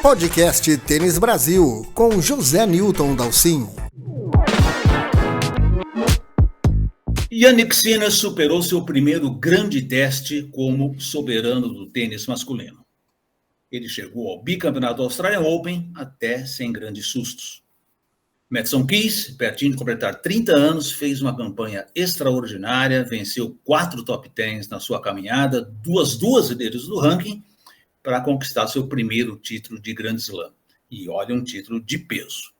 Podcast Tênis Brasil, com José Newton Dalcin. Jannik Sinner superou seu primeiro grande teste como soberano do tênis masculino. Ele chegou ao bicampeonato Australian Open até sem grandes sustos. Madison Keys, pertinho de completar 30 anos, fez uma campanha extraordinária, venceu 4 top 10 na sua caminhada, duas líderes do ranking, para conquistar seu primeiro título de Grand Slam. E olha, um título de peso.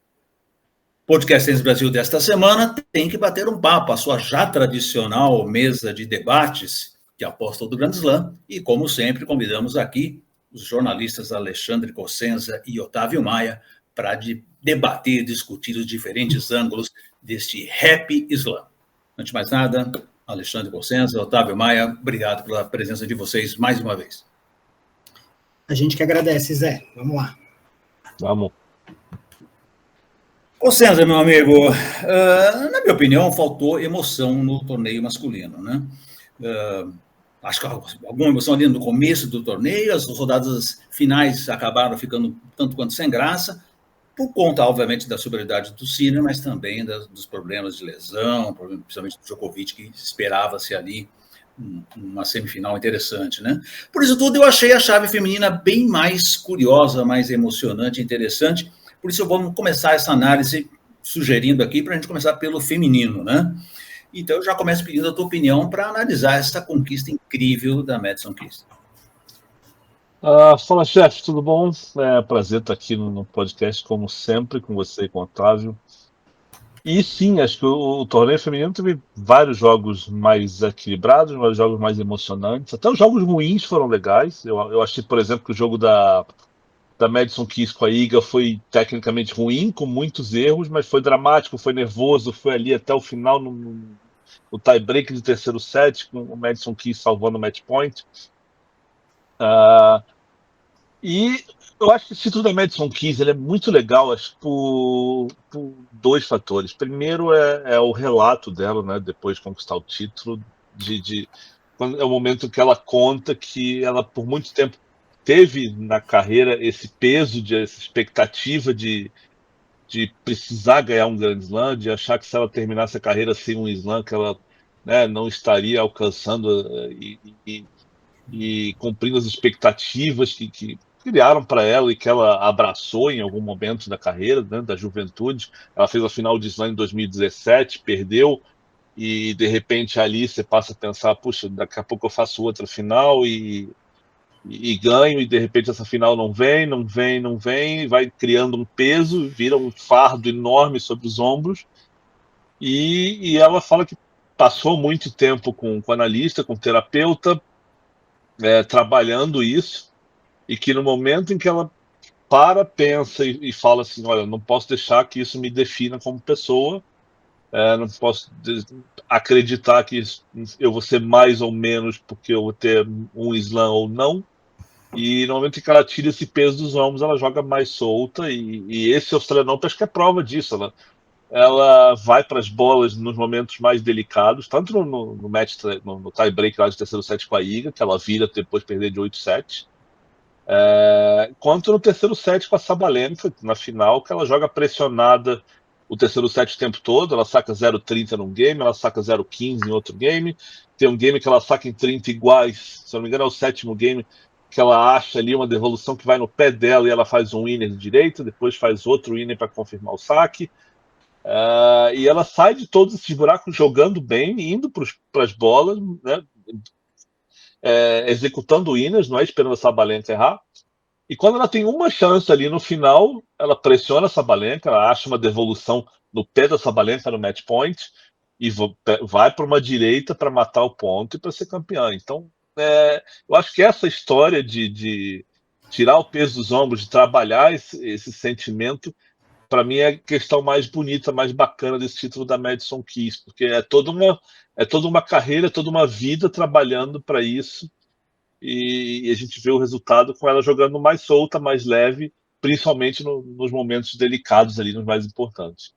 Podcast Tênis Brasil desta semana tem que bater um papo, a sua já tradicional mesa de debates que aposta do Grand Slam. E, como sempre, convidamos aqui os jornalistas Alexandre Cossenza e Otávio Maia para debater e discutir os diferentes ângulos deste Happy Slam. Antes de mais nada, Alexandre Cossenza, Otávio Maia, obrigado pela presença de vocês mais uma vez. A gente que agradece, Zé. Vamos lá. Vamos. Cossenza, meu amigo, na minha opinião, faltou emoção no torneio masculino, né? Acho que alguma emoção ali no começo do torneio, as rodadas finais acabaram ficando tanto quanto sem graça, por conta, obviamente, da superioridade do Sinner, mas também dos problemas de lesão, principalmente do Djokovic, que esperava-se ali uma semifinal interessante, né? Por isso tudo, eu achei a chave feminina bem mais curiosa, mais emocionante, interessante. Por isso, vamos começar essa análise sugerindo aqui para a gente começar pelo feminino, né? Então, eu já começo pedindo a tua opinião para analisar essa conquista incrível da Madison Keys. Fala, chefe, tudo bom? É prazer estar aqui no podcast, como sempre, com você e com o Otávio. E sim, acho que o torneio feminino teve vários jogos mais equilibrados, vários jogos mais emocionantes. Até os jogos ruins foram legais. Eu achei, por exemplo, que o jogo da Madison Keys com a Iga foi tecnicamente ruim, com muitos erros, mas foi dramático, foi nervoso, foi ali até o final no tie-break de terceiro set, com o Madison Keys salvando o match point. E eu acho que esse título da Madison Keys ele é muito legal, acho, por dois fatores. Primeiro é o relato dela, né, depois de conquistar o título, é o momento que ela conta que ela, por muito tempo, teve na carreira esse peso, essa expectativa de precisar ganhar um Grand Slam, de achar que se ela terminasse a carreira sem um Slam, que ela, né, não estaria alcançando e cumprindo as expectativas que criaram para ela e que ela abraçou em algum momento da carreira, né, da juventude. Ela fez a final de Slam em 2017, perdeu, e de repente ali você passa a pensar, puxa, daqui a pouco eu faço outra final e ganho, e de repente essa final não vem, e vai criando um peso, vira um fardo enorme sobre os ombros, e ela fala que passou muito tempo com analista, com terapeuta, trabalhando isso, e que no momento em que ela pensa e fala assim, olha, não posso deixar que isso me defina como pessoa, não posso acreditar que eu vou ser mais ou menos porque eu vou ter um Slam ou não. E no momento que ela tira esse peso dos ombros, ela joga mais solta, e esse Australian Open acho que é prova disso. Ela vai para as bolas nos momentos mais delicados, tanto no match, no tie-break lá de terceiro set com a Iga, que ela vira depois de perder de 8-7, quanto no terceiro set com a Sabalenka, na final, que ela joga pressionada o terceiro set o tempo todo. Ela saca 0,30 num game, ela saca 0,15 em outro game, tem um game que ela saca em 30 iguais, se não me engano é o sétimo game, que ela acha ali uma devolução que vai no pé dela e ela faz um winner de direita, depois faz outro winner para confirmar o saque. E ela sai de todos esses buracos jogando bem, indo para as bolas, né, executando winners, não é esperando a Sabalenka errar. E quando ela tem uma chance ali no final, ela pressiona a Sabalenka, ela acha uma devolução no pé da Sabalenka no match point e vai para uma direita para matar o ponto e para ser campeã. Então, eu acho que essa história de tirar o peso dos ombros, de trabalhar esse sentimento, para mim é a questão mais bonita, mais bacana desse título da Madison Keys, porque é toda uma carreira, toda uma vida trabalhando para isso, e a gente vê o resultado com ela jogando mais solta, mais leve, principalmente nos momentos delicados ali, nos mais importantes.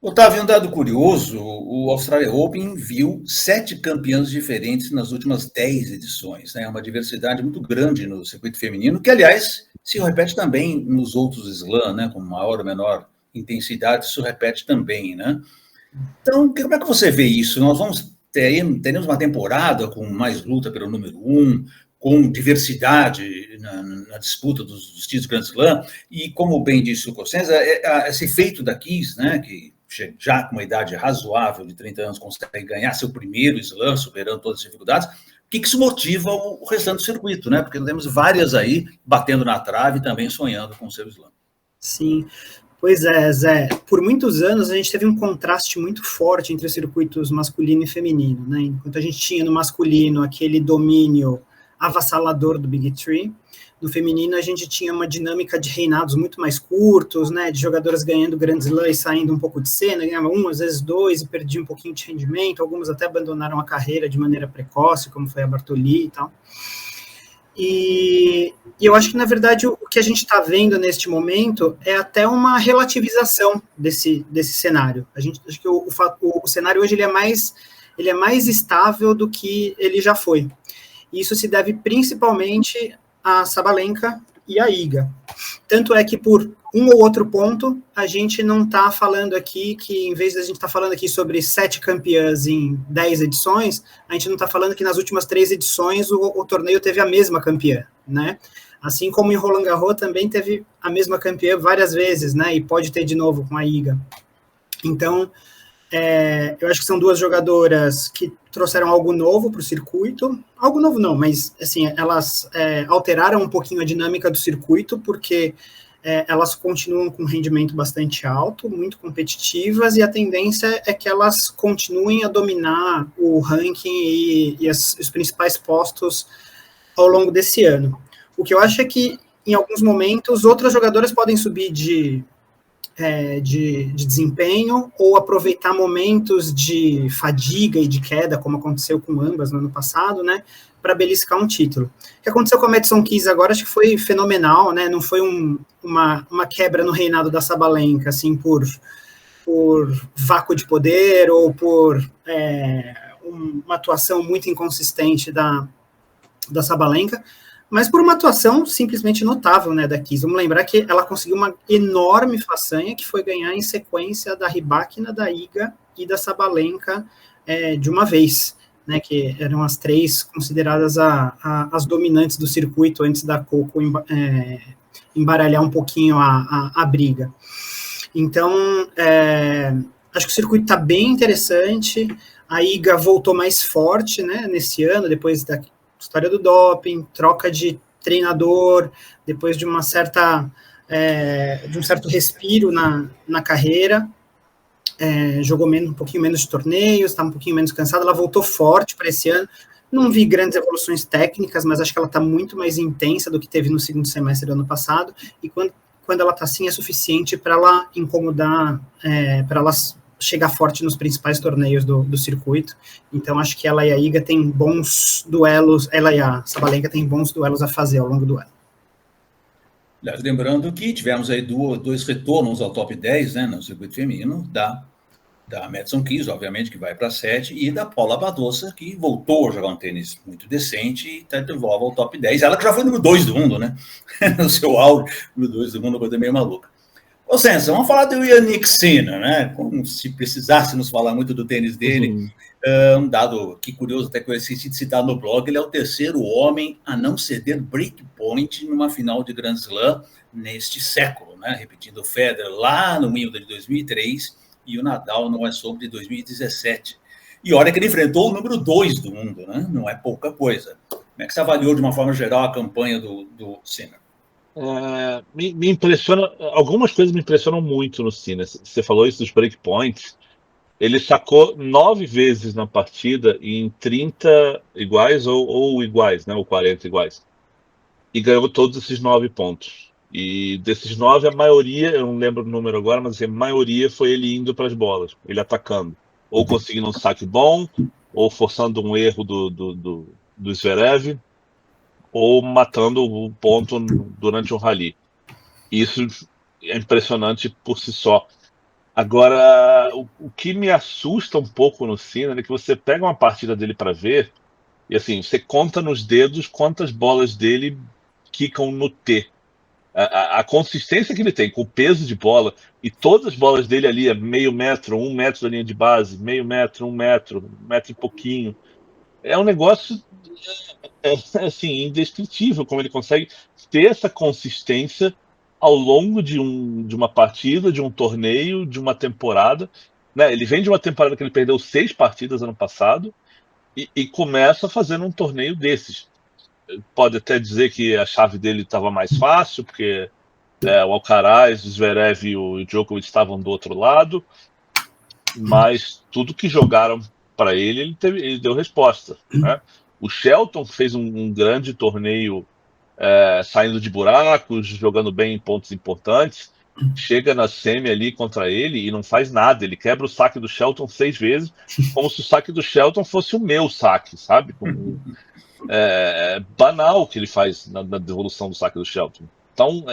Otávio, um dado curioso, o Australia Open viu 7 campeãs diferentes nas últimas 10 edições, né? Uma diversidade muito grande no circuito feminino, que, aliás, se repete também nos outros slams, né? Com maior ou menor intensidade, isso repete também, né? Então, como é que você vê isso? Nós teremos uma temporada com mais luta pelo número 1, com diversidade na disputa dos títulos Grand Slam, e como bem disse o Cossenza, esse feito da Kiss, né, que já com uma idade razoável de 30 anos consegue ganhar seu primeiro slam, superando todas as dificuldades, o que isso motiva o restante do circuito, né? Porque nós temos várias aí batendo na trave e também sonhando com o seu slam. Sim. Pois é, Zé. Por muitos anos a gente teve um contraste muito forte entre os circuitos masculino e feminino, né? Enquanto a gente tinha no masculino aquele domínio avassalador do Big Three, no feminino a gente tinha uma dinâmica de reinados muito mais curtos, né? De jogadoras ganhando Grand Slam e saindo um pouco de cena, ganhava um, às vezes dois, e perdia um pouquinho de rendimento. Algumas até abandonaram a carreira de maneira precoce, como foi a Bartoli e tal. E eu acho que, na verdade, o que a gente está vendo neste momento é até uma relativização desse cenário. Acho que o cenário hoje ele é mais estável do que ele já foi. E isso se deve principalmente a Sabalenka e a Iga. Tanto é que, por um ou outro ponto, a gente não está falando aqui que, em vez de a gente estar falando aqui sobre 7 campeãs em 10 edições, a gente não está falando que nas últimas 3 edições o torneio teve a mesma campeã, né? Assim como em Roland Garros também teve a mesma campeã várias vezes, né? E pode ter de novo com a Iga. Então, eu acho que são duas jogadoras que trouxeram algo novo para o circuito. Algo novo não, mas assim, elas alteraram um pouquinho a dinâmica do circuito, porque elas continuam com rendimento bastante alto, muito competitivas, e a tendência é que elas continuem a dominar o ranking e os principais postos ao longo desse ano. O que eu acho é que, em alguns momentos, outras jogadoras podem subir de desempenho ou aproveitar momentos de fadiga e de queda, como aconteceu com ambas no ano passado, né, para beliscar um título. O que aconteceu com a Madison Keys agora, acho que foi fenomenal, né, não foi uma quebra no reinado da Sabalenka, assim, por vácuo de poder ou por uma atuação muito inconsistente da Sabalenka, mas por uma atuação simplesmente notável, né, da Keys. Vamos lembrar que ela conseguiu uma enorme façanha, que foi ganhar em sequência da Rybakina, da Iga e da Sabalenka de uma vez, né, que eram as 3 consideradas as dominantes do circuito antes da Coco embaralhar um pouquinho a briga. Então, acho que o circuito está bem interessante. A Iga voltou mais forte, né, nesse ano, depois da história do doping, troca de treinador, depois de de um certo respiro na carreira, jogou um pouquinho menos de torneios, está um pouquinho menos cansada, ela voltou forte para esse ano. Não vi grandes evoluções técnicas, mas acho que ela está muito mais intensa do que teve no segundo semestre do ano passado, e quando ela está assim é suficiente para ela incomodar, para ela chegar forte nos principais torneios do circuito. Então acho que ela e a Iga têm bons duelos, ela e a Sabalenka têm bons duelos a fazer ao longo do ano. Lembrando que tivemos aí 2 retornos ao top 10, né, no circuito feminino, da Madison Keys, obviamente, que vai para 7, e da Paula Badosa, que voltou a jogar um tênis muito decente e está de volta ao top 10. Ela que já foi número 2 do mundo, né? No seu auge, número 2 do mundo, uma coisa meio maluca. Ô, Sensa, vamos falar do Jannik Sinner, né? Como se precisássemos falar muito do tênis dele. Um dado que curioso, até que eu esqueci de citar no blog, ele é o 3º homem a não ceder breakpoint numa final de Grand Slam neste século, né? Repetindo o Federer lá no Wimbledon de 2003 e o Nadal no US Open de 2017. E olha que ele enfrentou o número 2 do mundo, né? Não é pouca coisa. Como é que você avaliou, de uma forma geral, a campanha do Sinner? Me impressiona, algumas coisas me impressionam muito no Sinner. Você falou isso dos breakpoints. Ele sacou 9 vezes na partida em 30 iguais ou iguais, né? Ou 40 iguais. E ganhou todos esses 9 pontos. E desses 9, a maioria, eu não lembro o número agora, mas assim, a maioria foi ele indo para as bolas, ele atacando. Ou conseguindo um saque bom, ou forçando um erro do Zverev, ou matando o ponto durante um rally. Isso é impressionante por si só. Agora, o que me assusta um pouco no Sinner é que você pega uma partida dele para ver, e assim, você conta nos dedos quantas bolas dele quicam no T. A consistência que ele tem com o peso de bola, e todas as bolas dele ali é meio metro, 1 metro da linha de base, meio metro, 1 metro, 1 metro e pouquinho. É um negócio assim, indescritível como ele consegue ter essa consistência ao longo de uma partida, de um torneio, de uma temporada. Né? Ele vem de uma temporada que ele perdeu 6 partidas ano passado e começa fazendo um torneio desses. Pode até dizer que a chave dele estava mais fácil, porque o Alcaraz, o Zverev e o Djokovic estavam do outro lado, mas tudo que jogaram para ele deu resposta. Né? O Shelton fez um grande torneio saindo de buracos, jogando bem em pontos importantes, chega na semi ali contra ele e não faz nada, ele quebra o saque do Shelton 6 vezes, como se o saque do Shelton fosse o meu saque, sabe? Banal o que ele faz na devolução do saque do Shelton. Então,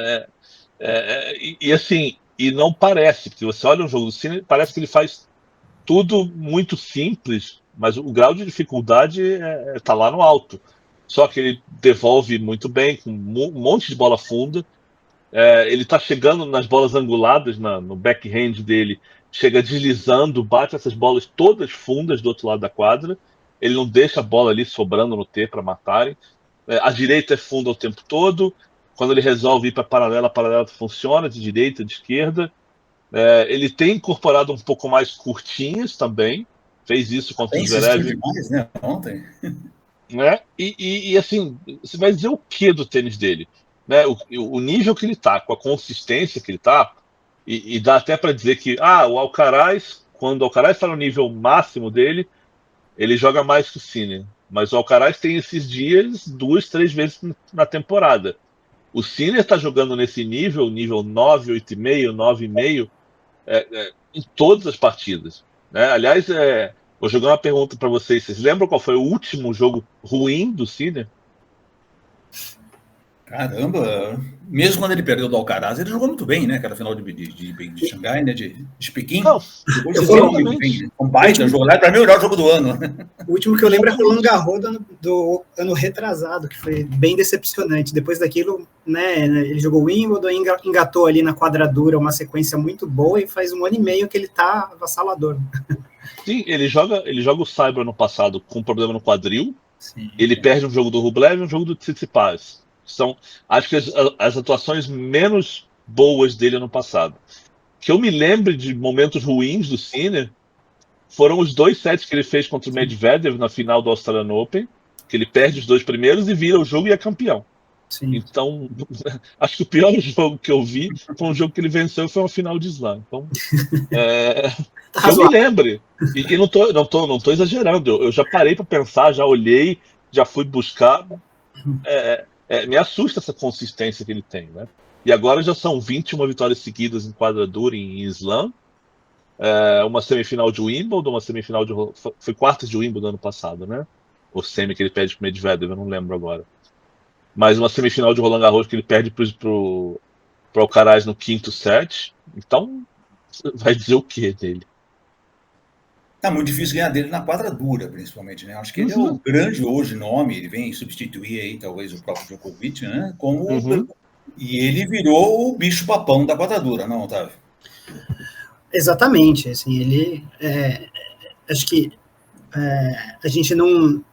assim, e não parece, porque você olha um jogo do Sinner, parece que ele faz tudo muito simples, mas o grau de dificuldade está lá no alto. Só que ele devolve muito bem, com um monte de bola funda. Ele está chegando nas bolas anguladas, no backhand dele, chega deslizando, bate essas bolas todas fundas do outro lado da quadra. Ele não deixa a bola ali sobrando no T para matarem. A direita é funda o tempo todo. Quando ele resolve ir para a paralela funciona, de direita, de esquerda. Ele tem incorporado um pouco mais curtinhas também. Fez isso contra o Zverev. Demais, né? Ontem. Né? E assim, você vai dizer o que do tênis dele? Né? O nível que ele tá, com a consistência que ele tá, e dá até para dizer que o Alcaraz, quando o Alcaraz está no nível máximo dele, ele joga mais que o Sinner. Mas o Alcaraz tem esses dias 2, 3 vezes na temporada. O Sinner está jogando nesse nível 9, 8,5, 9,5, em todas as partidas. Né? Aliás, vou jogar uma pergunta para vocês. Vocês lembram qual foi o último jogo ruim do Sinner? Caramba! Mesmo quando ele perdeu do Alcaraz, ele jogou muito bem, né? Aquela final de Xangai, né? De Pequim. Não, jogou muito bem. Um baita jogo lá, para mim, o melhor jogo do ano. O último que eu lembro é Roland Garros do ano retrasado, que foi bem decepcionante. Depois daquilo, né, ele jogou Wimbledon, engatou ali na quadradura uma sequência muito boa e faz 1 ano e meio que ele tá avassalador. Sim, ele joga o Saibro no passado com problema no quadril. Sim, ele perde um jogo do Rublev e um jogo do Tsitsipas. São, acho que as atuações menos boas dele ano passado. Que eu me lembro de momentos ruins do Sinner foram os 2 sets que ele fez contra o Medvedev na final do Australian Open, que ele perde os 2 primeiros e vira o jogo e é campeão. sim. Então, acho que o pior jogo que eu vi foi um jogo que ele venceu e foi uma final de slam. Então, que eu me lembre. E não tô exagerando. Eu já parei para pensar, já olhei, já fui buscar. Me assusta essa consistência que ele tem, né? E agora já são 21 vitórias seguidas em quadradura em slam. Uma semifinal de Wimbledon, uma semifinal de... Foi quartas de Wimbledon ano passado, né? O semi que ele perde pro Medvedev, eu não lembro agora. Mas uma semifinal de Roland Garros que ele perde pro Alcaraz no 5º set. Então, vai dizer o que dele? Tá muito difícil ganhar dele na quadradura, principalmente, né? Acho que ele é o grande hoje nome, ele vem substituir aí talvez o próprio Djokovic, né? E ele virou o bicho-papão da quadradura, não, Otávio? Exatamente, assim, ele acho que a gente não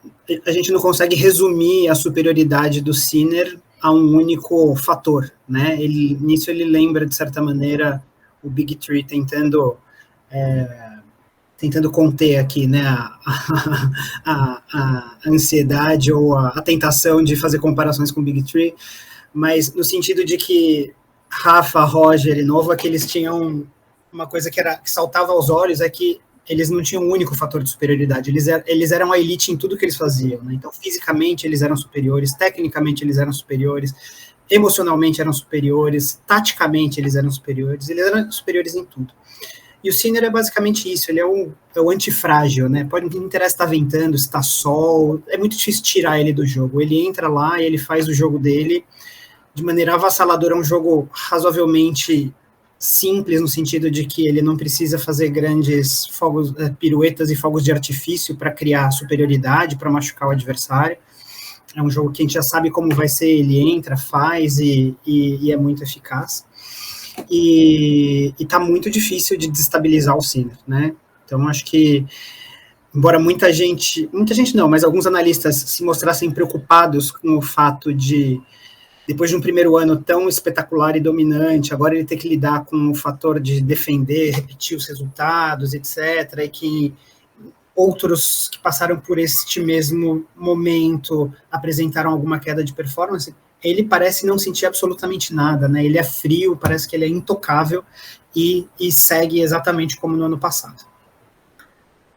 consegue resumir a superioridade do Sinner a um único fator, né? Nisso ele lembra, de certa maneira, o Big Three tentando conter aqui, né, a ansiedade ou a tentação de fazer comparações com o Big Three, mas no sentido de que Rafa, Roger e Novak, eles tinham uma coisa que saltava aos olhos, é que eles não tinham um único fator de superioridade, eles eram a elite em tudo que eles faziam, né? Então fisicamente eles eram superiores, tecnicamente eles eram superiores, emocionalmente eram superiores, taticamente eles eram superiores em tudo. E o Sinner é basicamente isso, ele é o antifrágil, né? Não interessa se está ventando, se está sol, é muito difícil tirar ele do jogo. Ele entra lá e ele faz o jogo dele de maneira avassaladora, um jogo razoavelmente simples, no sentido de que ele não precisa fazer grandes piruetas e fogos de artifício para criar superioridade, para machucar o adversário. É um jogo que a gente já sabe como vai ser, ele entra, faz e é muito eficaz. E tá muito difícil de desestabilizar o Sinner, né? Então, acho que, embora muita gente não, mas alguns analistas se mostrassem preocupados com o fato de, depois de um primeiro ano tão espetacular e dominante, agora ele ter que lidar com o fator de defender, repetir os resultados, etc., e que outros que passaram por este mesmo momento apresentaram alguma queda de performance, ele parece não sentir absolutamente nada, né? Ele é frio, parece que ele é intocável e segue exatamente como no ano passado.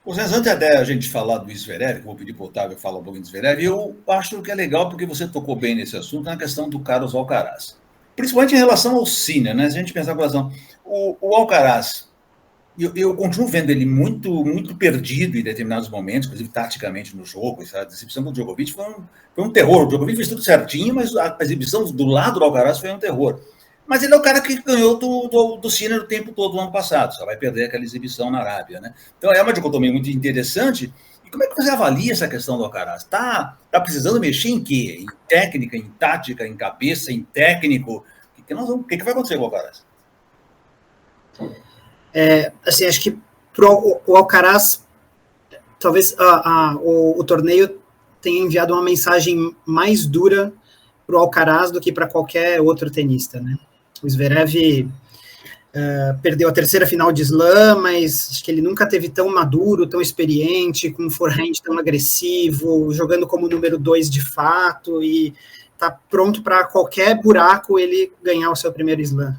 Antes até a gente falar do Zverev, vou pedir para o Otávio falar um pouquinho do Zverev, eu acho que é legal porque você tocou bem nesse assunto, na questão do Carlos Alcaraz. Principalmente em relação ao Sinner, né? Se a gente pensar com relação... O Alcaraz, eu continuo vendo ele muito, muito perdido em determinados momentos, inclusive taticamente no jogo. A exibição do Djokovic foi um terror. O Djokovic fez tudo certinho, mas a exibição do lado do Alcaraz foi um terror. Mas ele é o cara que ganhou do Sinner o tempo todo no ano passado. Só vai perder aquela exibição na Arábia, né? Então é uma dicotomia muito interessante. E como é que você avalia essa questão do Alcaraz? Tá precisando mexer em quê? Em técnica, em tática, em cabeça, em técnico? O que vai acontecer com o Alcaraz? Assim, acho que o Alcaraz, talvez o torneio tenha enviado uma mensagem mais dura para o Alcaraz do que para qualquer outro tenista, né? O Zverev perdeu a terceira final de slam, mas acho que ele nunca teve tão maduro, tão experiente, com um forehand tão agressivo, jogando como número 2 de fato, e tá pronto para qualquer buraco ele ganhar o seu primeiro slam.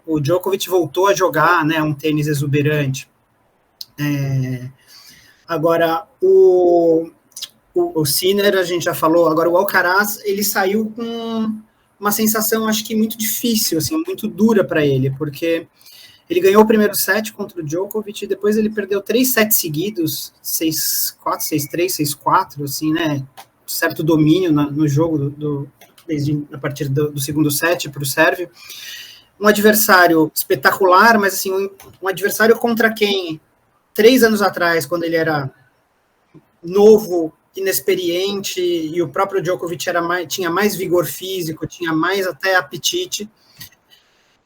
O Djokovic voltou a jogar, né, um tênis exuberante. Agora, o Sinner, a gente já falou, agora o Alcaraz, ele saiu com uma sensação, acho que muito difícil, assim, muito dura para ele, porque ele ganhou o primeiro set contra o Djokovic, e depois ele perdeu 3 sets seguidos, 6-4, 6-3, 6-4, assim, né, certo domínio no jogo, desde a partir do segundo set para o sérvio. Um adversário espetacular, mas assim, um adversário contra quem, 3 anos atrás, quando ele era novo, inexperiente, e o próprio Djokovic tinha mais vigor físico, tinha mais até apetite,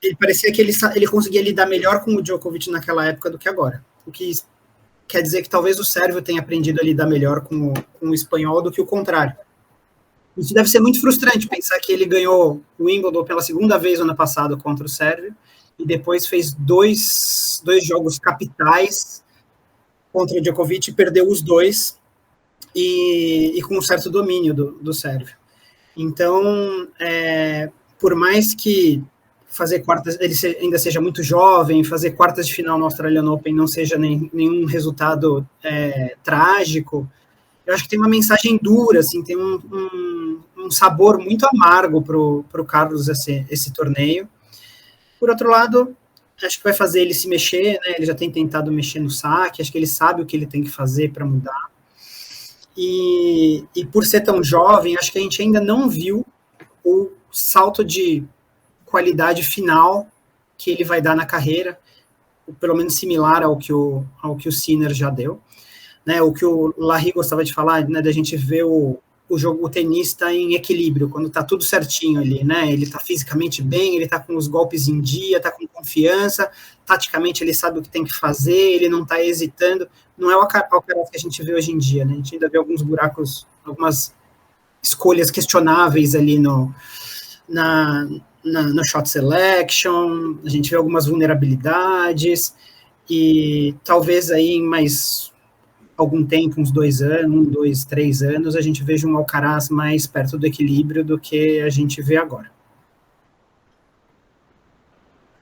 ele parecia que ele conseguia lidar melhor com o Djokovic naquela época do que agora. O que quer dizer que talvez o sérvio tenha aprendido a lidar melhor com o espanhol do que o contrário. Isso deve ser muito frustrante, pensar que ele ganhou o Wimbledon pela segunda vez no ano passado contra o sérvio, e depois fez dois jogos capitais contra o Djokovic e perdeu os dois, e com um certo domínio do sérvio. Então, por mais que fazer quartas, ele ainda seja muito jovem, fazer quartas de final no Australian Open não seja nenhum resultado trágico, eu acho que tem uma mensagem dura, assim, tem um sabor muito amargo para o Carlos esse torneio. Por outro lado, acho que vai fazer ele se mexer, né? Ele já tem tentado mexer no saque, acho que ele sabe o que ele tem que fazer para mudar. E por ser tão jovem, acho que a gente ainda não viu o salto de qualidade final que ele vai dar na carreira, pelo menos similar ao que o Sinner já deu. Né, o que o Larry gostava de falar, né, da gente ver o tenista em equilíbrio, quando tá tudo certinho ali, né, ele tá fisicamente bem, ele tá com os golpes em dia, tá com confiança, taticamente ele sabe o que tem que fazer, ele não tá hesitando, não é o Alcaraz que a gente vê hoje em dia, né, a gente ainda vê alguns buracos, algumas escolhas questionáveis ali no shot selection, a gente vê algumas vulnerabilidades, e talvez aí em mais algum tempo, uns 2 anos, 2, 3 anos, a gente veja um Alcaraz mais perto do equilíbrio do que a gente vê agora.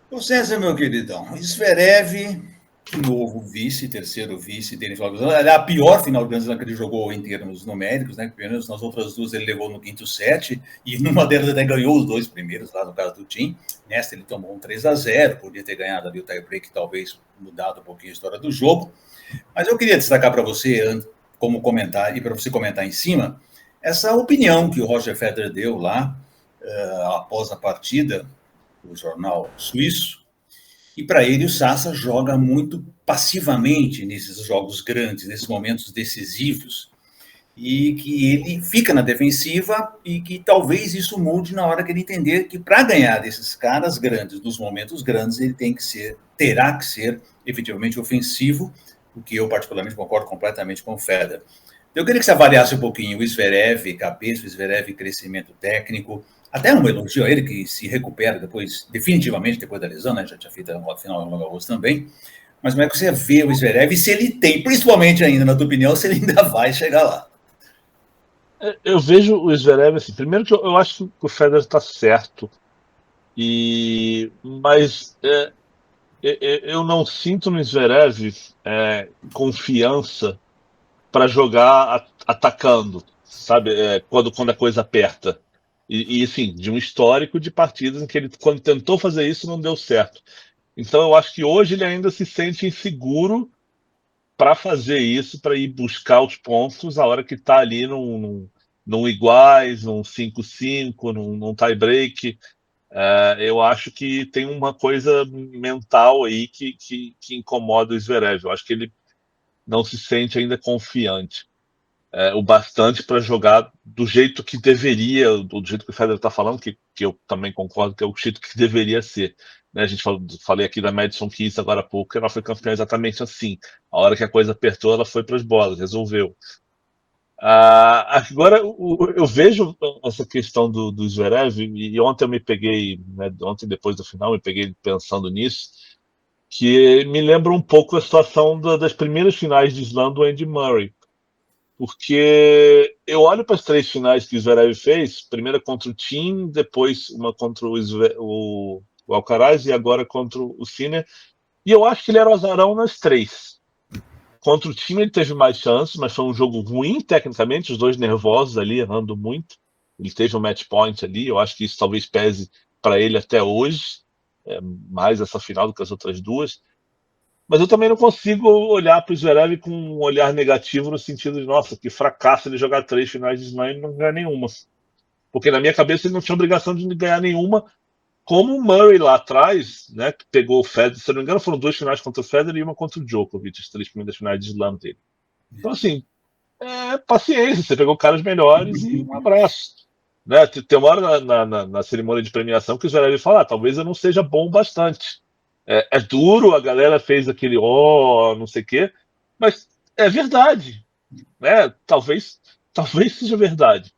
Ô César, meu queridão, Zverev, novo vice, terceiro vice dele, é a pior final de Grand Slam que ele jogou em termos numéricos, né? Pelo menos nas outras duas ele levou no quinto set, e numa delas até ganhou os 2 primeiros, lá no caso do Thiem. Nesta ele tomou um 3-0, podia ter ganhado ali o tie-break, talvez mudado um pouquinho a história do jogo. Mas eu queria destacar para você, como comentar, e para você comentar em cima, essa opinião que o Roger Federer deu lá, após a partida, do jornal suíço, E para ele, o Sasa joga muito passivamente nesses jogos grandes, nesses momentos decisivos, e que ele fica na defensiva e que talvez isso mude na hora que ele entender que para ganhar desses caras grandes, dos momentos grandes, ele terá que ser efetivamente ofensivo, o que eu particularmente concordo completamente com o Federer. Eu queria que você avaliasse um pouquinho o Zverev, cabeça, o Zverev, crescimento técnico, até um elogio a ele, que se recupera depois, definitivamente depois da lesão, né? Já tinha feito a final no agosto também. Mas como é que você vê o Zverev e se ele tem, principalmente ainda, na tua opinião, se ele ainda vai chegar lá? Eu vejo o Zverev assim, primeiro que eu acho que o Federer está certo, mas eu não sinto no Zverev confiança para jogar atacando, sabe? Quando a coisa aperta. E assim, de um histórico de partidas em que ele, quando tentou fazer isso, não deu certo. Então eu acho que hoje ele ainda se sente inseguro para fazer isso, para ir buscar os pontos a hora que está ali num iguais, num 5-5, num tie-break. Eu acho que tem uma coisa mental aí que incomoda o Zverev. Eu acho que ele não se sente ainda confiante o bastante para jogar do jeito que deveria, do jeito que o Federer está falando, que eu também concordo que é o jeito que deveria ser. Né? A gente falei aqui da Madison Keys agora há pouco, que ela foi campeã exatamente assim. A hora que a coisa apertou, ela foi para as bolas, resolveu. Agora, eu vejo essa questão do Zverev, e ontem eu me peguei, né, ontem depois do final, me peguei pensando nisso, que me lembra um pouco a situação das primeiras finais de Slam do Andy Murray. Porque eu olho para as 3 finais que o Zverev fez, primeira contra o Thiem, depois uma contra o Alcaraz e agora contra o Sinner, e eu acho que ele era o azarão nas 3. Contra o Thiem ele teve mais chances, mas foi um jogo ruim tecnicamente, os dois nervosos ali, errando muito. Ele teve um match point ali, eu acho que isso talvez pese para ele até hoje, mais essa final do que as outras duas. Mas eu também não consigo olhar para o Zverev com um olhar negativo no sentido de, nossa, que fracasso ele jogar 3 finais de Slam e não ganhar nenhuma. Porque na minha cabeça ele não tinha obrigação de ganhar nenhuma, como o Murray lá atrás, né, que pegou o Federer, se não me engano foram 2 finais contra o Federer e uma contra o Djokovic, as 3 primeiras finais de Slam dele. Então assim, paciência, você pegou caras melhores e um abraço. Né? Tem uma hora na cerimônia de premiação que o Zverev fala, talvez eu não seja bom bastante. É duro, a galera fez aquele não sei o quê, mas é verdade, né? Talvez seja verdade.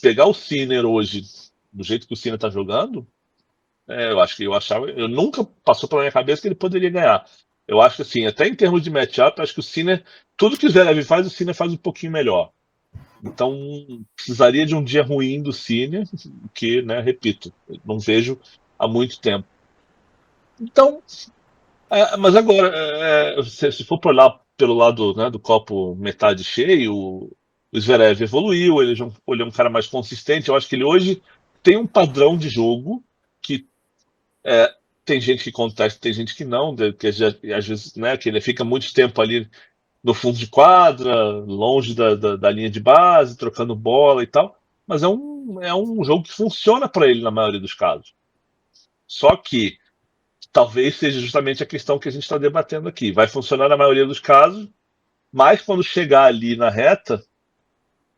Pegar o Sinner hoje, do jeito que o Sinner está jogando, eu nunca passou pela minha cabeça que ele poderia ganhar. Eu acho que assim, até em termos de matchup, acho que o Sinner, tudo que o Zverev faz, o Sinner faz um pouquinho melhor. Então, precisaria de um dia ruim do Sinner, que, né, repito, não vejo há muito tempo. Então, mas agora, se for por lá, pelo lado, né, do copo metade cheio, o Zverev evoluiu, ele é um cara mais consistente. Eu acho que ele hoje tem um padrão de jogo que tem gente que contesta, tem gente que não, que às vezes, né, que ele fica muito tempo ali no fundo de quadra, longe da linha de base, trocando bola e tal. Mas é um jogo que funciona para ele na maioria dos casos. Só que talvez seja justamente a questão que a gente está debatendo aqui. Vai funcionar na maioria dos casos, mas quando chegar ali na reta,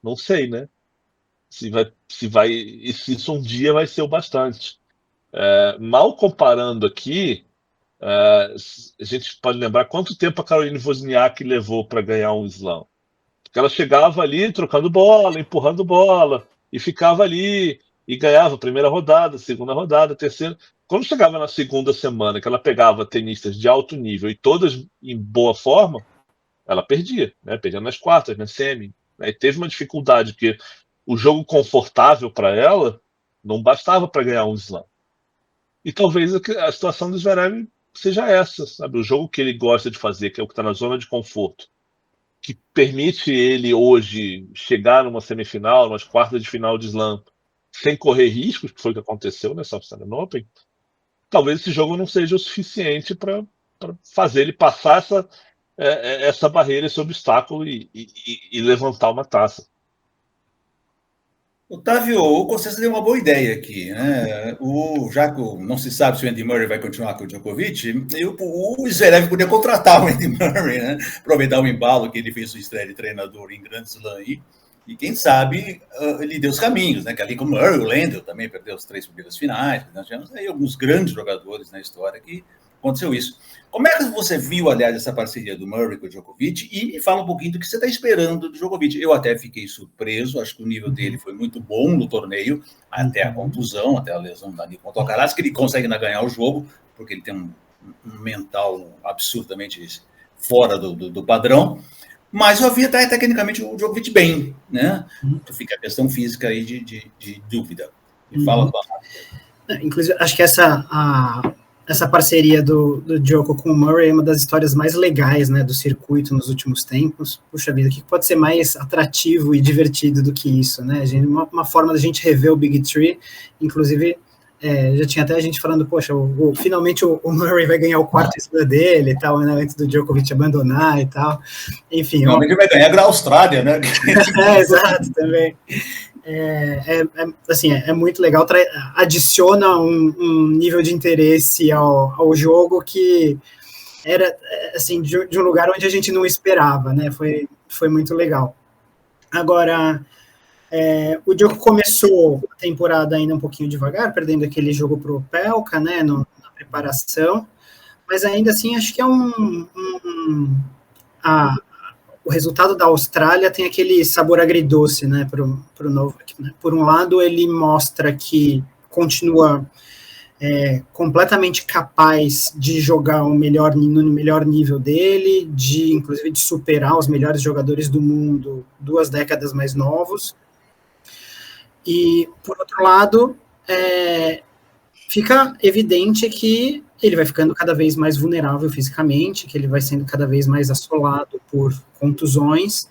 não sei, né? Se isso um dia vai ser o bastante. Mal comparando aqui, a gente pode lembrar quanto tempo a Caroline Wozniacki levou para ganhar um slam. Porque ela chegava ali trocando bola, empurrando bola, e ficava ali, e ganhava a primeira rodada, segunda rodada, terceira. Quando chegava na segunda semana, que ela pegava tenistas de alto nível e todas em boa forma, ela perdia, né? Perdia nas quartas, na semi. Né? E teve uma dificuldade, porque o jogo confortável para ela não bastava para ganhar um slam. E talvez a situação do Zverev seja essa, sabe? O jogo que ele gosta de fazer, que é o que está na zona de conforto, que permite ele hoje chegar numa semifinal, umas quartas de final de Slam, sem correr riscos, que foi o que aconteceu nessa Australian Open, talvez esse jogo não seja o suficiente para fazer ele passar essa barreira, esse obstáculo e levantar uma taça. Otávio, o Constância deu uma boa ideia aqui, né? Já que não se sabe se o Andy Murray vai continuar com o Djokovic, o Zverev podia contratar o Andy Murray, né? Aproveitar o embalo que ele fez sua estreia de treinador em Grand Slam e quem sabe ele deu os caminhos, né? Que ali com o Murray, o Lendl também perdeu as 3 primeiras finais, nós tivemos aí alguns grandes jogadores na história que aconteceu isso. Como é que você viu, aliás, essa parceria do Murray com o Djokovic? E me fala um pouquinho do que você está esperando do Djokovic. Eu até fiquei surpreso, acho que o nível dele foi muito bom no torneio, até a contusão, até a lesão da Nico Alcaraz, que ele consegue ainda ganhar o jogo, porque ele tem um mental absurdamente fora do padrão. Mas eu vi até tecnicamente o Djokovic bem, né? Fica a questão física aí de dúvida. Me fala. Inclusive, acho que essa parceria do Djoko com o Murray é uma das histórias mais legais, né, do circuito nos últimos tempos. Puxa vida, o que pode ser mais atrativo e divertido do que isso, né? Uma forma da gente rever o Big Three, inclusive, já tinha até a gente falando, poxa, finalmente o Murray vai ganhar o 4º slam dele e tal, né, antes do Djokovic abandonar e tal. Enfim. Finalmente vai ganhar da Austrália, né? Exato, também. Assim, é muito legal, adiciona um nível de interesse ao jogo que era, assim, de um lugar onde a gente não esperava, né? Foi muito legal. Agora, o jogo começou a temporada ainda um pouquinho devagar, perdendo aquele jogo para o Opelka, né, na preparação, mas ainda assim acho que é o resultado da Austrália tem aquele sabor agridoce, né, pro Novak, né? Por um lado, ele mostra que continua completamente capaz de jogar no melhor nível dele, inclusive de superar os melhores jogadores do mundo 2 décadas mais novos. E, por outro lado, fica evidente que ele vai ficando cada vez mais vulnerável fisicamente, que ele vai sendo cada vez mais assolado por contusões,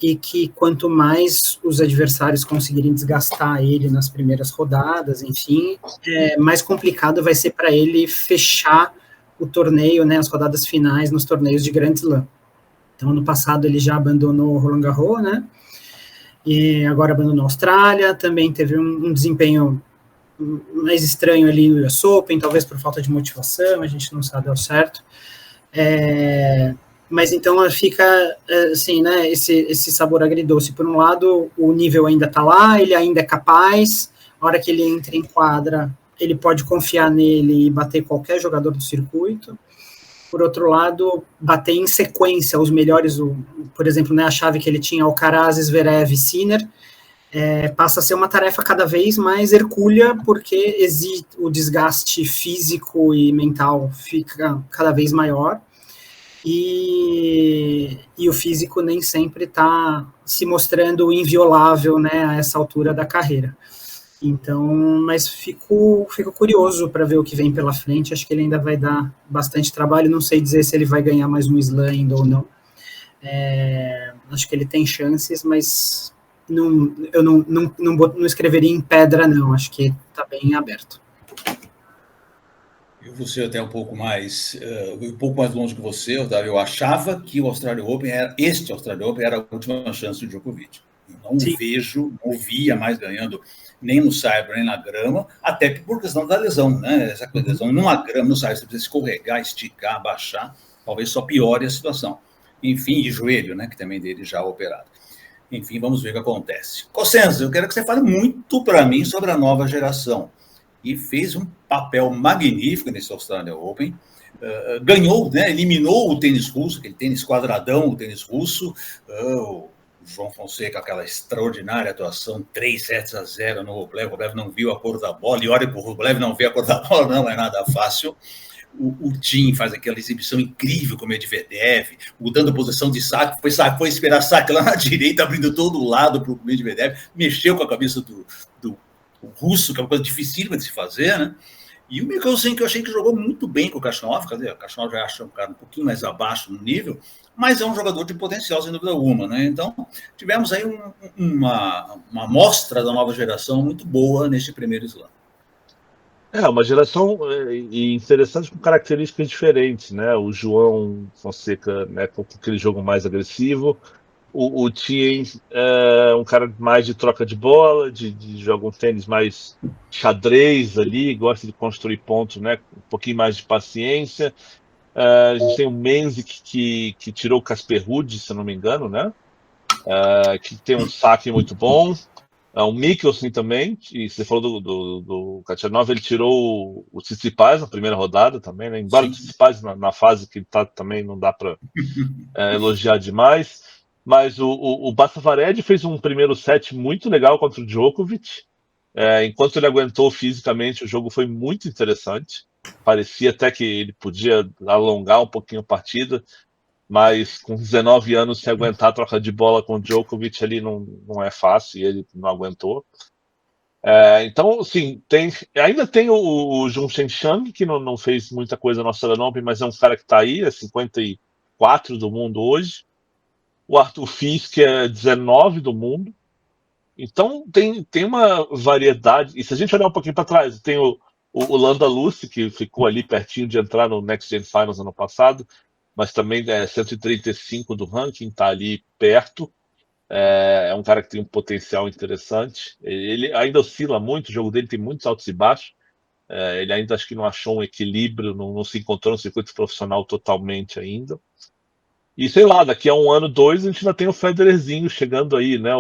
e que quanto mais os adversários conseguirem desgastar ele nas primeiras rodadas, enfim, mais complicado vai ser para ele fechar o torneio, né, as rodadas finais nos torneios de Grand Slam. Então, no passado ele já abandonou o Roland Garros, né, e agora abandonou a Austrália, também teve um desempenho mais estranho ali no US Open, talvez por falta de motivação, a gente não sabe ao certo. Mas então fica assim, né, esse sabor agridoce. Por um lado, o nível ainda está lá, ele ainda é capaz, a hora que ele entra em quadra, ele pode confiar nele e bater qualquer jogador do circuito. Por outro lado, bater em sequência os melhores, por exemplo, né, a chave que ele tinha, Alcaraz, Zverev e Sinner, passa a ser uma tarefa cada vez mais hercúlea, porque o desgaste físico e mental fica cada vez maior, e o físico nem sempre está se mostrando inviolável, né, a essa altura da carreira. Então, mas fico curioso para ver o que vem pela frente. Acho que ele ainda vai dar bastante trabalho, não sei dizer se ele vai ganhar mais um slam ainda ou não. Acho que ele tem chances, mas eu não escreveria em pedra, não. Acho que está bem aberto. Eu vou ser até um pouco mais longe que você, Otávio. Eu achava que o Australian Open era a última chance do Djokovic. Eu não via mais ganhando nem no saibro, nem na grama, até por questão da lesão, né? Essa lesão numa grama, no saibro, você precisa escorregar, esticar, baixar, talvez só piore a situação. Enfim, e joelho, né? Que também dele já operado. Enfim, vamos ver o que acontece. Cossenza, eu quero que você fale muito para mim sobre a nova geração. E fez um papel magnífico nesse Australian Open. Ganhou, né? Eliminou o tênis russo, aquele tênis quadradão, o tênis russo. O João Fonseca, aquela extraordinária atuação, 3-0 no Rublev. O Rublev não viu a cor da bola, e olha que o Rublev não vê a cor da bola, não é nada fácil. O Tim faz aquela exibição incrível com o Medvedev, mudando a posição de saque, foi esperar saque lá na direita, abrindo todo o lado para o Medvedev, mexeu com a cabeça do russo, que é uma coisa dificílima de se fazer, né? E o Mikkelsen, que eu achei que jogou muito bem com o Khachanov, quer dizer, o Khachanov já acha um cara um pouquinho mais abaixo no nível, mas é um jogador de potencial, sem dúvida alguma, né? Então, tivemos aí uma amostra da nova geração muito boa neste primeiro slam. Uma geração interessante com características diferentes, né? O João Fonseca, né, com aquele jogo mais agressivo, O Thiem é um cara mais de troca de bola, de joga um tênis mais xadrez ali, gosta de construir pontos, né? Um pouquinho mais de paciência. A gente tem o Menzik que tirou o Casper Ruud, se eu não me engano, né? Que tem um saque muito bom. O Mickelson também, e você falou do Khachanov, ele tirou o Tsitsipas na primeira rodada também, né? Embora o Tsitsipas na fase que ele tá também não dá para elogiar demais. Mas o Basafared fez um primeiro set muito legal contra o Djokovic. Enquanto ele aguentou fisicamente, o jogo foi muito interessante. Parecia até que ele podia alongar um pouquinho a partida, mas com 19 anos, se aguentar a troca de bola com o Djokovic ali não é fácil, e ele não aguentou. Então, assim, ainda tem o Jun Shenchang, que não fez muita coisa no Australian Open, mas é um cara que está aí, é 54 do mundo hoje. O Arthur Fils, que é 19 do mundo. Então, tem uma variedade. E se a gente olhar um pouquinho para trás, tem o Landa Lucy, que ficou ali pertinho de entrar no Next Gen Finals ano passado, mas também é 135 do ranking, está ali perto. É um cara que tem um potencial interessante. Ele ainda oscila muito, o jogo dele tem muitos altos e baixos. Ele ainda acho que não achou um equilíbrio, não se encontrou no circuito profissional totalmente ainda. E sei lá, daqui a 1 ano, 2, a gente ainda tem o Federerzinho chegando aí, né?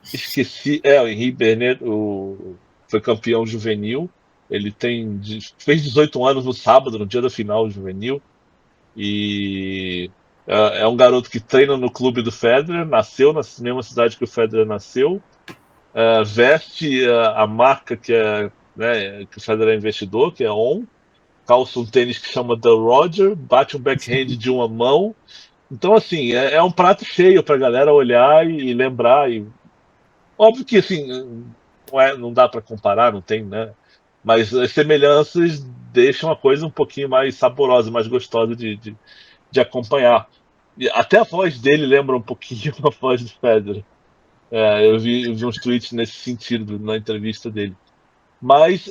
Esqueci. O Henri Bernet foi campeão juvenil. Ele fez 18 anos no sábado, no dia da final juvenil. E é um garoto que treina no clube do Federer, nasceu na mesma cidade que o Federer nasceu. Veste a marca que o Federer é investidor, que é ON. Calça um tênis que chama The Roger, bate um backhand de uma mão. Então, assim, é um prato cheio para a galera olhar e lembrar. Óbvio que, assim, não dá para comparar, não tem, né? Mas as semelhanças deixam a coisa um pouquinho mais saborosa, mais gostosa de acompanhar. E até a voz dele lembra um pouquinho a voz do Federer. Eu vi uns tweets nesse sentido na entrevista dele. Mas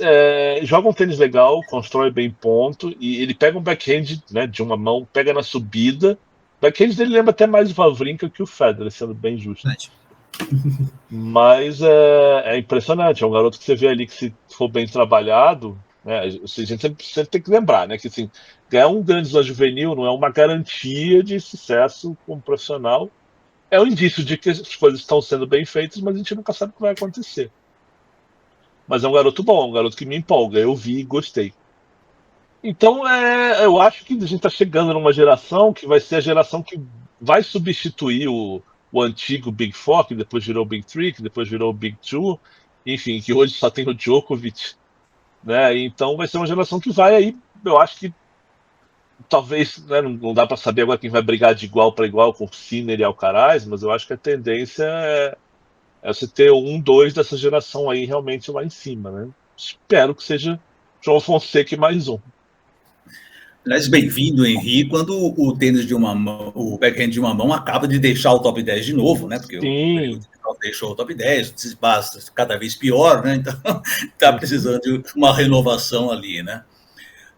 joga um tênis legal, constrói bem ponto, e ele pega um backhand, né, de uma mão, pega na subida. O backhand dele lembra até mais o Wawrinka que o Federer, sendo bem justo. Mas é impressionante, é um garoto que você vê ali que, se for bem trabalhado, né, a gente sempre tem que lembrar, né, que assim, ganhar um grande slam juvenil não é uma garantia de sucesso como profissional, é um indício de que as coisas estão sendo bem feitas, mas a gente nunca sabe o que vai acontecer. Mas é um garoto bom, um garoto que me empolga. Eu vi e gostei. Então, eu acho que a gente está chegando numa geração que vai ser a geração que vai substituir o antigo Big Four, que depois virou o Big Three, que depois virou o Big Two, enfim, que hoje só tem o Djokovic. Né? Então, vai ser uma geração que vai aí, eu acho que talvez, né, não dá para saber agora quem vai brigar de igual para igual com o Sinner e Alcaraz, mas eu acho que a tendência é você ter 1, 2 dessa geração aí realmente lá em cima, né? Espero que seja João Fonseca e mais um. Aliás, bem-vindo, Henri, quando o tênis de uma mão, o backhand de uma mão acaba de deixar o top 10 de novo, né? Porque o deixou o top 10, o Tsitsipas cada vez pior, né? Então, está precisando de uma renovação ali, né?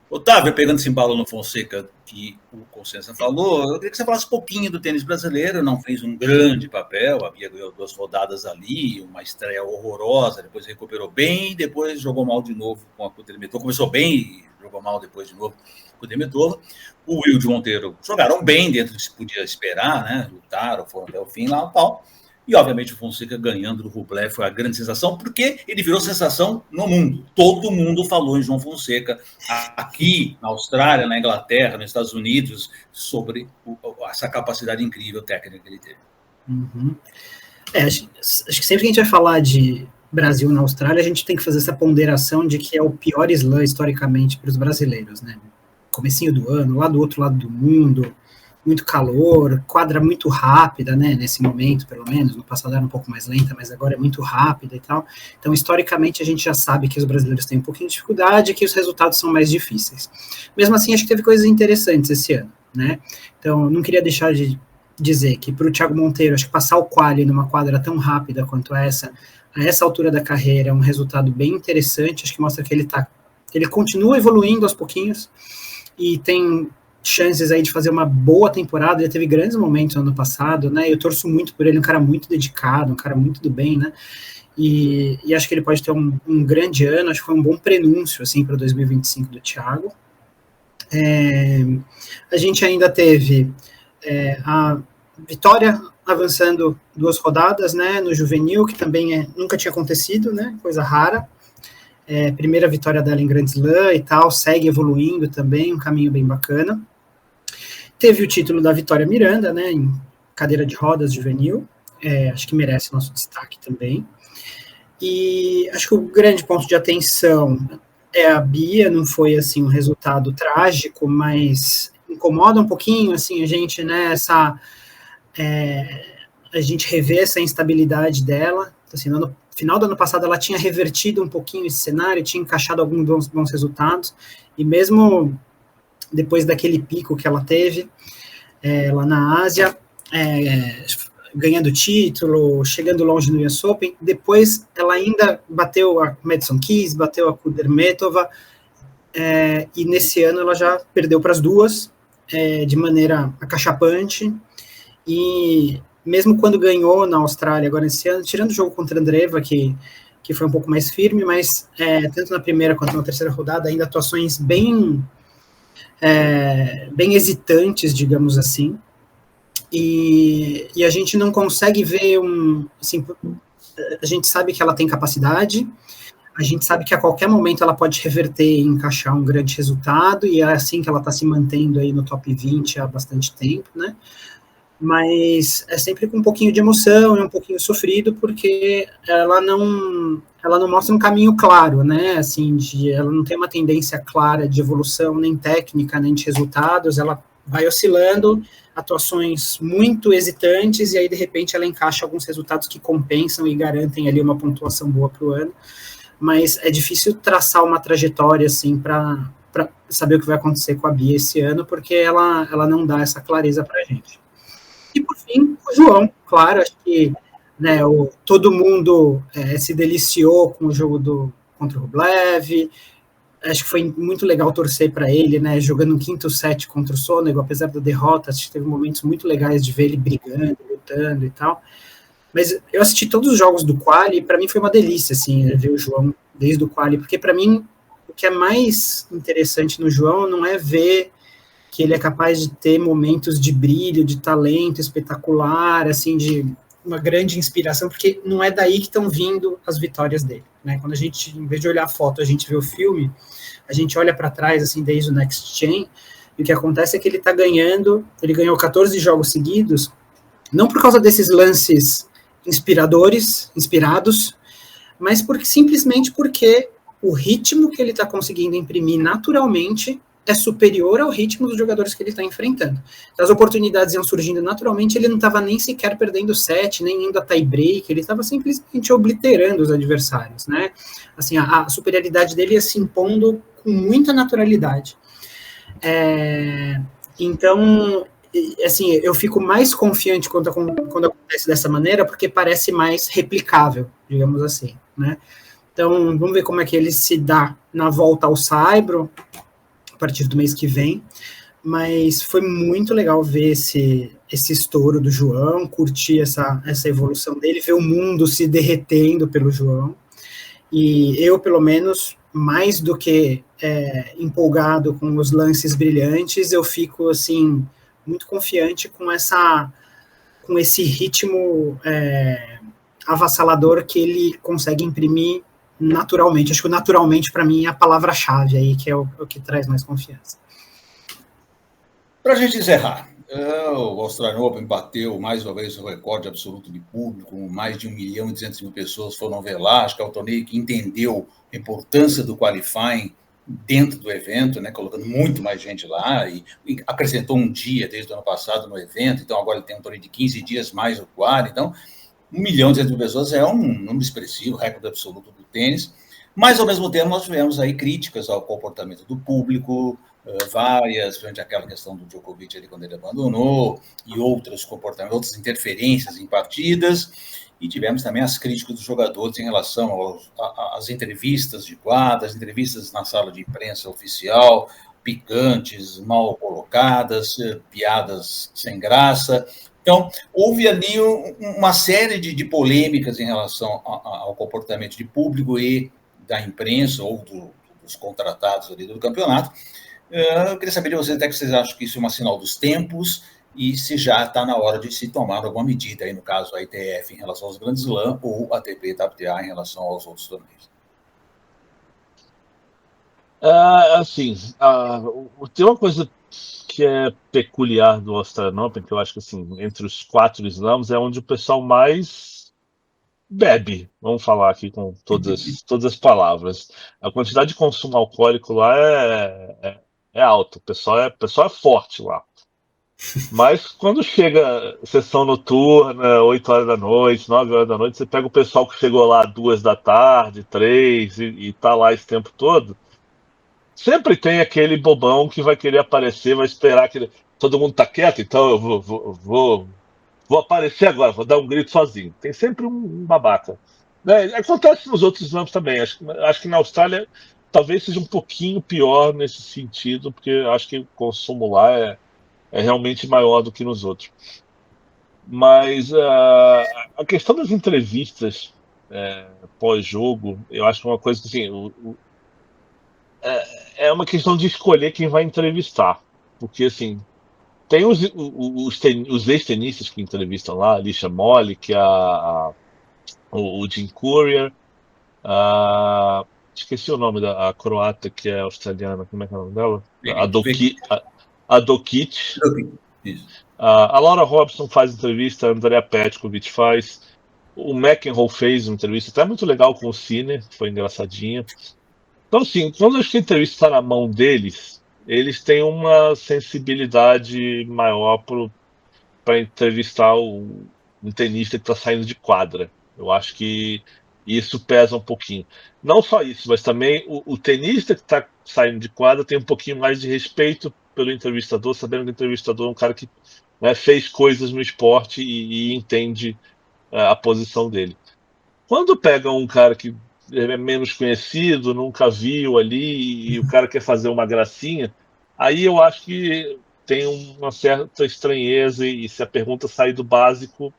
Otávio, pegando esse embalo no Fonseca, que o Consenza falou, eu queria que você falasse um pouquinho do tênis brasileiro. Não fez um grande papel, havia ganhado 2 rodadas ali, uma estreia horrorosa, depois recuperou bem, depois jogou mal de novo com a Kudermetova. Começou bem e jogou mal depois de novo com a Kudermetova. O Will de Monteiro jogaram bem dentro do que se podia esperar, né? Lutaram, foram até o fim lá e tal. E, obviamente, o Fonseca ganhando do Rublev foi a grande sensação, porque ele virou sensação no mundo. Todo mundo falou em João Fonseca, aqui na Austrália, na Inglaterra, nos Estados Unidos, sobre essa capacidade incrível técnica que ele teve. Uhum. Acho que sempre que a gente vai falar de Brasil na Austrália, a gente tem que fazer essa ponderação de que é o pior slam historicamente para os brasileiros, né? Comecinho do ano, lá do outro lado do mundo, muito calor, quadra muito rápida, né, nesse momento, pelo menos. No passado era um pouco mais lenta, mas agora é muito rápida e tal. Então, historicamente, a gente já sabe que os brasileiros têm um pouquinho de dificuldade e que os resultados são mais difíceis. Mesmo assim, acho que teve coisas interessantes esse ano, né? Então, não queria deixar de dizer que para o Thiago Monteiro, acho que passar o quali numa quadra tão rápida quanto essa, a essa altura da carreira, é um resultado bem interessante. Acho que mostra que ele continua evoluindo aos pouquinhos e tem chances aí de fazer uma boa temporada, ele teve grandes momentos no ano passado, né, eu torço muito por ele, um cara muito dedicado, um cara muito do bem, né, e acho que ele pode ter um grande ano, acho que foi um bom prenúncio, assim, para 2025 do Thiago. A gente ainda teve a Vitória avançando 2 rodadas, né, no juvenil, que também nunca tinha acontecido, né, coisa rara, primeira vitória dela em Grand Slam e tal, segue evoluindo também, um caminho bem bacana. Teve o título da Vitória Miranda, né, em cadeira de rodas juvenil, acho que merece nosso destaque também. E acho que o grande ponto de atenção é a Bia, não foi assim um resultado trágico, mas incomoda um pouquinho assim a gente, né, a gente rever essa instabilidade dela. Assim, no final do ano passado ela tinha revertido um pouquinho esse cenário, tinha encaixado alguns bons resultados, e mesmo depois daquele pico que ela teve lá na Ásia, ganhando título, chegando longe no US Open, depois ela ainda bateu a Madison Keys, bateu a Kudermetova, e nesse ano ela já perdeu para as duas, de maneira acachapante, e mesmo quando ganhou na Austrália agora esse ano, tirando o jogo contra a Andreeva, que foi um pouco mais firme, mas tanto na primeira quanto na terceira rodada, ainda atuações bem hesitantes, digamos assim, e a gente não consegue ver assim, a gente sabe que ela tem capacidade, a gente sabe que a qualquer momento ela pode reverter e encaixar um grande resultado, e é assim que ela está se mantendo aí no top 20 há bastante tempo, né? Mas é sempre com um pouquinho de emoção e um pouquinho sofrido, porque ela não mostra um caminho claro, né, assim, ela não tem uma tendência clara de evolução, nem técnica, nem de resultados, ela vai oscilando, atuações muito hesitantes, e aí, de repente, ela encaixa alguns resultados que compensam e garantem ali uma pontuação boa para o ano, mas é difícil traçar uma trajetória, assim, para saber o que vai acontecer com a Bia esse ano, porque ela não dá essa clareza para a gente. E, por fim, o João, claro, acho que, né, todo mundo se deliciou com o jogo contra o Rublev, acho que foi muito legal torcer para ele, né, jogando um quinto set contra o Sonego, apesar da derrota, acho que teve momentos muito legais de ver ele brigando, lutando e tal, mas eu assisti todos os jogos do quali, e para mim foi uma delícia, assim, ver o João desde o quali, porque para mim, o que é mais interessante no João não é ver que ele é capaz de ter momentos de brilho, de talento espetacular, assim, de uma grande inspiração, porque não é daí que estão vindo as vitórias dele, né? Quando a gente, em vez de olhar a foto, a gente vê o filme, a gente olha para trás, assim, desde o Next Gen, e o que acontece é que ele está ganhando, ele ganhou 14 jogos seguidos, não por causa desses lances inspirados, mas simplesmente porque o ritmo que ele está conseguindo imprimir naturalmente é superior ao ritmo dos jogadores que ele está enfrentando. As oportunidades iam surgindo naturalmente, ele não estava nem sequer perdendo set, nem indo a tie-break, ele estava simplesmente obliterando os adversários, né? Assim, a superioridade dele ia se impondo com muita naturalidade. Então, assim, eu fico mais confiante quando acontece dessa maneira, porque parece mais replicável, digamos assim, né? Então, vamos ver como é que ele se dá na volta ao Saibro, a partir do mês que vem, mas foi muito legal ver esse estouro do João, curtir essa evolução dele, ver o mundo se derretendo pelo João, e eu, pelo menos, mais do que empolgado com os lances brilhantes, eu fico, assim, muito confiante com esse ritmo avassalador que ele consegue imprimir naturalmente. Acho que naturalmente, para mim, é a palavra-chave aí, que é o que traz mais confiança. Para a gente encerrar, o Australian Open bateu mais uma vez o recorde absoluto de público, mais de 1.200.000 pessoas foram ver lá. Acho que é o torneio que entendeu a importância do qualifying dentro do evento, né, colocando muito mais gente lá, e acrescentou um dia desde o ano passado no evento, então agora ele tem um torneio de 15 dias mais o quali, então 1.200.000 pessoas é um número expressivo, recorde absoluto do tênis, mas ao mesmo tempo nós tivemos aí críticas ao comportamento do público, várias, frente àquela questão do Djokovic ali quando ele abandonou, e outros comportamentos, outras interferências em partidas, e tivemos também as críticas dos jogadores em relação às entrevistas de quadra, as entrevistas na sala de imprensa oficial, picantes, mal colocadas, piadas sem graça. Então, houve ali uma série de polêmicas em relação ao comportamento de público e da imprensa ou dos contratados ali do campeonato. Eu queria saber de vocês até que vocês acham que isso é um sinal dos tempos e se já está na hora de se tomar alguma medida, aí no caso a ITF em relação aos grandes Slam ou a ATP e WTA em relação aos outros torneios. Assim, tem uma coisa que é peculiar do Australian Open, que eu acho que assim, entre os 4 slams é onde o pessoal mais bebe, vamos falar aqui com todas as palavras. A quantidade de consumo alcoólico lá é alta, o pessoal é forte lá. Mas quando chega sessão noturna, 8 horas da noite, 9 horas da noite, você pega o pessoal que chegou lá 2 da tarde, 3, e tá lá esse tempo todo, sempre tem aquele bobão que vai querer aparecer, vai esperar que todo mundo tá quieto, então eu vou aparecer agora, vou dar um grito sozinho. Tem sempre um babaca. Né? Acontece nos outros slams também. Acho que na Austrália talvez seja um pouquinho pior nesse sentido, porque acho que o consumo lá é realmente maior do que nos outros. Mas a questão das entrevistas pós-jogo, eu acho que é uma coisa que assim, é uma questão de escolher quem vai entrevistar. Porque assim, tem os ex-tenistas que entrevistam lá, a Alicia Moly, que é o Jim Courier, esqueci o nome da croata que é australiana, como é que é o nome dela? A Dokic. A Laura Robson faz entrevista, a Andrea Petkovic faz, o McEnroe fez uma entrevista até muito legal com o Sinner, foi engraçadinha. Então, assim, quando acho que a entrevista está na mão deles, eles têm uma sensibilidade maior para entrevistar um tenista que está saindo de quadra. Eu acho que isso pesa um pouquinho. Não só isso, mas também o tenista que está saindo de quadra tem um pouquinho mais de respeito pelo entrevistador, sabendo que o entrevistador é um cara que fez coisas no esporte e entende a posição dele. Quando pega um cara que é menos conhecido, nunca viu ali, e o cara quer fazer uma gracinha, aí eu acho que tem uma certa estranheza, e se a pergunta sair do básico,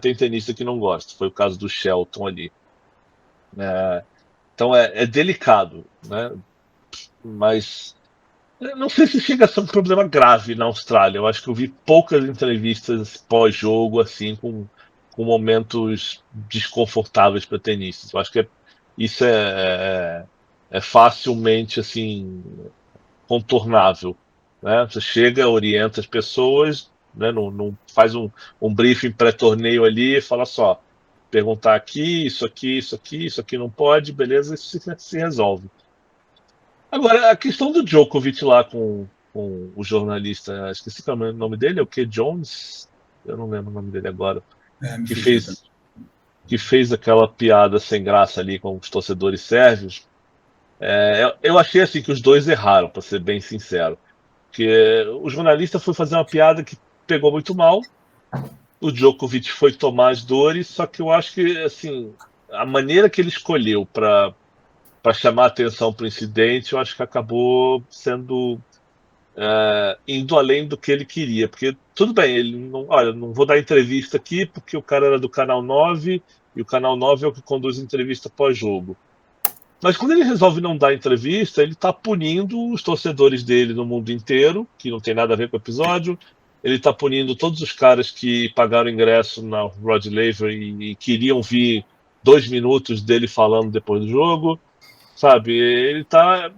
tem tenista que não gosta. Foi o caso do Shelton ali. Então é delicado, né? Mas não sei se chega a ser um problema grave na Austrália. Eu acho que eu vi poucas entrevistas pós-jogo assim com momentos desconfortáveis para tenistas. Eu acho que isso é facilmente assim contornável, né? Você chega, orienta as pessoas, né? Não faz um briefing pré-torneio ali e fala só, perguntar aqui, isso aqui, isso aqui, isso aqui não pode, beleza, isso se resolve. Agora, a questão do Djokovic lá com o jornalista, esqueci qual é o nome dele, é o que? Jones? Eu não lembro o nome dele agora. Que fez aquela piada sem graça ali com os torcedores sérvios. Eu achei assim que os dois erraram, para ser bem sincero. Porque o jornalista foi fazer uma piada que pegou muito mal, o Djokovic foi tomar as dores, só que eu acho que assim, a maneira que ele escolheu para chamar a atenção para o incidente, eu acho que acabou sendo indo além do que ele queria, porque tudo bem, ele não vou dar entrevista aqui porque o cara era do Canal 9 e o Canal 9 é o que conduz entrevista pós-jogo. Mas quando ele resolve não dar entrevista, ele está punindo os torcedores dele no mundo inteiro, que não tem nada a ver com o episódio. Ele está punindo todos os caras que pagaram ingresso na Rod Laver e queriam vir 2 minutos dele falando depois do jogo. Sabe, ele está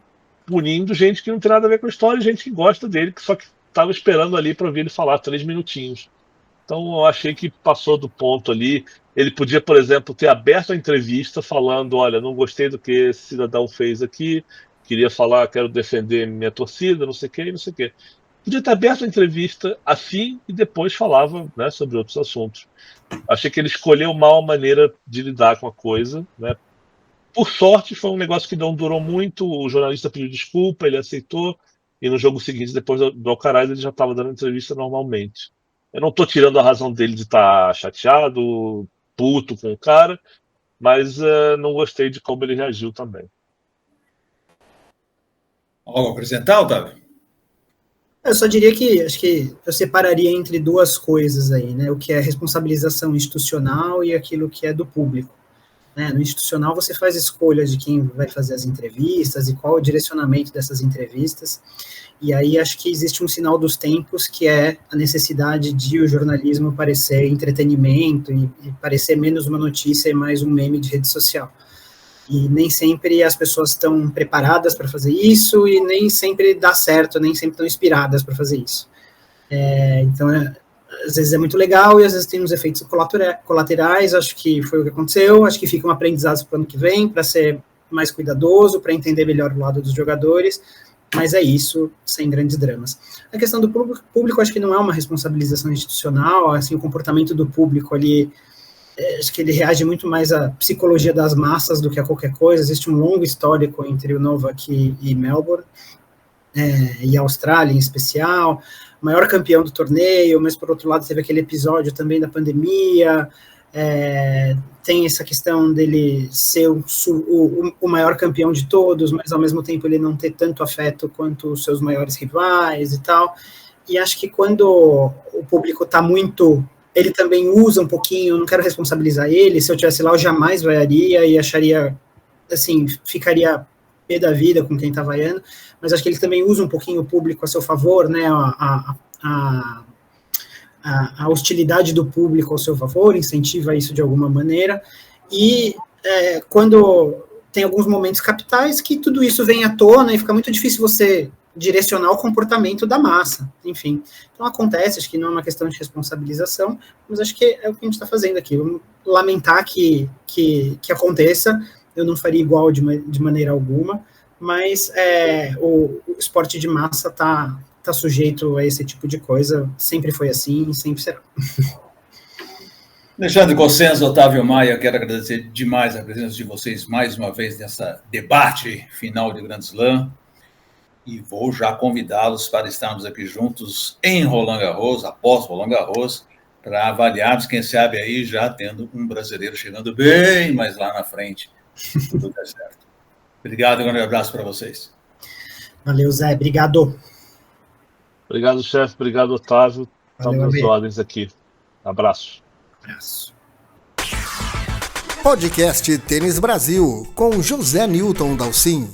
punindo gente que não tem nada a ver com a história, gente que gosta dele, que só que estava esperando ali para ouvir ele falar 3 minutinhos. Então eu achei que passou do ponto ali. Ele podia, por exemplo, ter aberto a entrevista falando, olha, não gostei do que esse cidadão fez aqui, queria falar, quero defender minha torcida, não sei o que, não sei o que. Podia ter aberto a entrevista assim e depois falava, né, sobre outros assuntos. Achei que ele escolheu mal a maneira de lidar com a coisa, né? Por sorte, foi um negócio que não durou muito. O jornalista pediu desculpa, ele aceitou. E no jogo seguinte, depois do Alcaraz, ele já estava dando entrevista normalmente. Eu não estou tirando a razão dele de estar chateado, puto com o cara, mas não gostei de como ele reagiu também. Algo a acrescentar, Otávio? Eu só diria que acho que eu separaria entre duas coisas aí, né? O que é responsabilização institucional e aquilo que é do público. Né? No institucional, você faz escolhas de quem vai fazer as entrevistas e qual o direcionamento dessas entrevistas. E aí acho que existe um sinal dos tempos, que é a necessidade de o jornalismo parecer entretenimento e parecer menos uma notícia e mais um meme de rede social. E nem sempre as pessoas estão preparadas para fazer isso e nem sempre dá certo, nem sempre estão inspiradas para fazer isso. Então, às vezes é muito legal e às vezes tem uns efeitos colaterais, acho que foi o que aconteceu, acho que ficam aprendizados para o ano que vem, para ser mais cuidadoso, para entender melhor o lado dos jogadores, mas é isso, sem grandes dramas. A questão do público acho que não é uma responsabilização institucional, assim, o comportamento do público ali, acho que ele reage muito mais à psicologia das massas do que a qualquer coisa. Existe um longo histórico entre o Novak e Melbourne, e a Austrália em especial, o maior campeão do torneio, mas por outro lado teve aquele episódio também da pandemia, tem essa questão dele ser o maior campeão de todos, mas ao mesmo tempo ele não ter tanto afeto quanto os seus maiores rivais e tal, e acho que quando o público está muito, ele também usa um pouquinho, não quero responsabilizar ele, se eu estivesse lá eu jamais vaiaria e acharia, assim, ficaria pé da vida com quem está vaiando, mas acho que ele também usa um pouquinho o público a seu favor, né, a hostilidade do público ao seu favor, incentiva isso de alguma maneira, e quando tem alguns momentos capitais que tudo isso vem à tona e fica muito difícil você direcionar o comportamento da massa, enfim. Então acontece, acho que não é uma questão de responsabilização, mas acho que é o que a gente está fazendo aqui. Vamos lamentar que aconteça, eu não faria igual de maneira alguma, mas o esporte de massa está sujeito a esse tipo de coisa, sempre foi assim e sempre será. Alexandre Cossenza, Otávio Maia, quero agradecer demais a presença de vocês mais uma vez nessa debate final de Grand Slam, e vou já convidá-los para estarmos aqui juntos em Roland Garros, após Roland Garros, para avaliarmos, quem sabe aí já tendo um brasileiro chegando bem mais lá na frente, tudo der certo. Obrigado, um grande abraço para vocês. Valeu, Zé, obrigado. Obrigado, chefe, obrigado, Otávio. Estamos nas ordens aqui. Abraço. Abraço. Podcast Tênis Brasil, com José Newton Dalcin.